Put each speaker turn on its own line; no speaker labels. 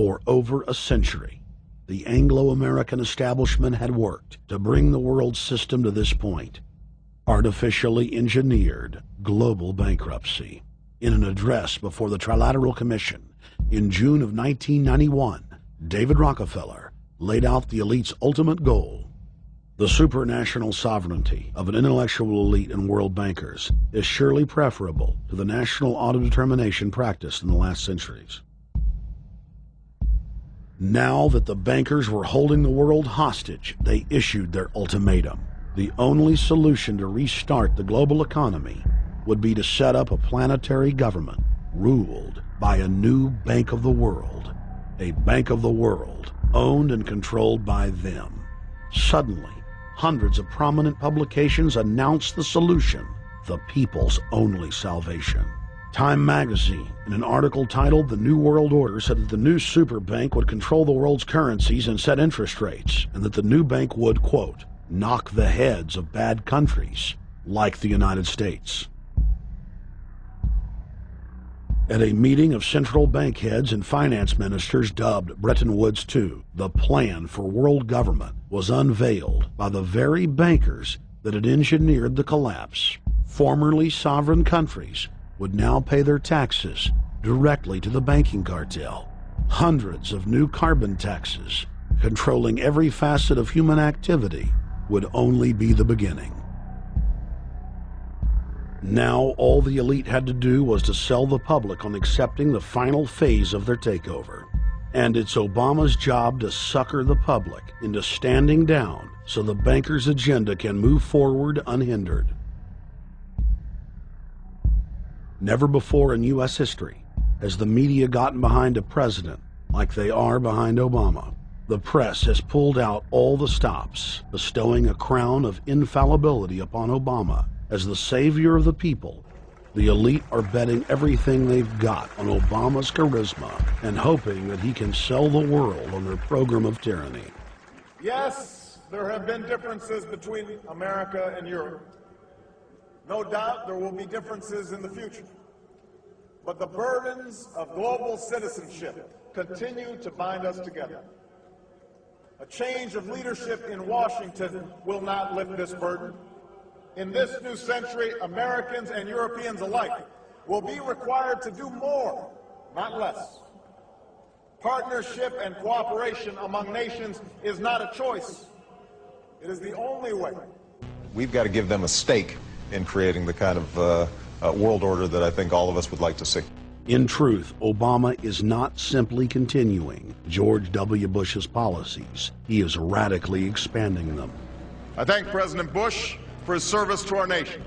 For over a century, the Anglo-American establishment had worked to bring the world system to this point. Artificially engineered global bankruptcy. In an address before the Trilateral Commission in June of 1991, David Rockefeller laid out the elite's ultimate goal. The supranational sovereignty of an intellectual elite and world bankers is surely preferable to the national auto-determination practiced in the last centuries. Now that the bankers were holding the world hostage, they issued their ultimatum. The only solution to restart the global economy would be to set up a planetary government ruled by a new Bank of the World, a Bank of the World owned and controlled by them. Suddenly, hundreds of prominent publications announced the solution, the people's only salvation. Time magazine, in an article titled "The New World Order," said that the new super bank would control the world's currencies and set interest rates, and that the new bank would, quote, knock the heads of bad countries like the United States. At a meeting of central bank heads and finance ministers dubbed Bretton Woods II, the plan for world government was unveiled by the very bankers that had engineered the collapse. Formerly sovereign countries would now pay their taxes directly to the banking cartel. Hundreds of new carbon taxes, controlling every facet of human activity, would only be the beginning. Now all the elite had to do was to sell the public on accepting the final phase of their takeover. And it's Obama's job to sucker the public into standing down so the bankers' agenda can move forward unhindered. Never before in U.S. history has the media gotten behind a president like they are behind Obama. The press has pulled out all the stops, bestowing a crown of infallibility upon Obama as the savior of the people. The elite are betting everything they've got on Obama's charisma and hoping that he can sell the world on their program of tyranny.
Yes, there have been differences between America and Europe. No doubt there will be differences in the future. But the burdens of global citizenship continue to bind us together. A change of leadership in Washington will not lift this burden. In this new century, Americans and Europeans alike will be required to do more, not less. Partnership and cooperation among nations is not a choice. It is the only way.
We've got to give them a stake in creating the kind of world order that I think all of us would like to see.
In truth, Obama is not simply continuing George W. Bush's policies. He is radically expanding them.
I thank President Bush for his service to our nation.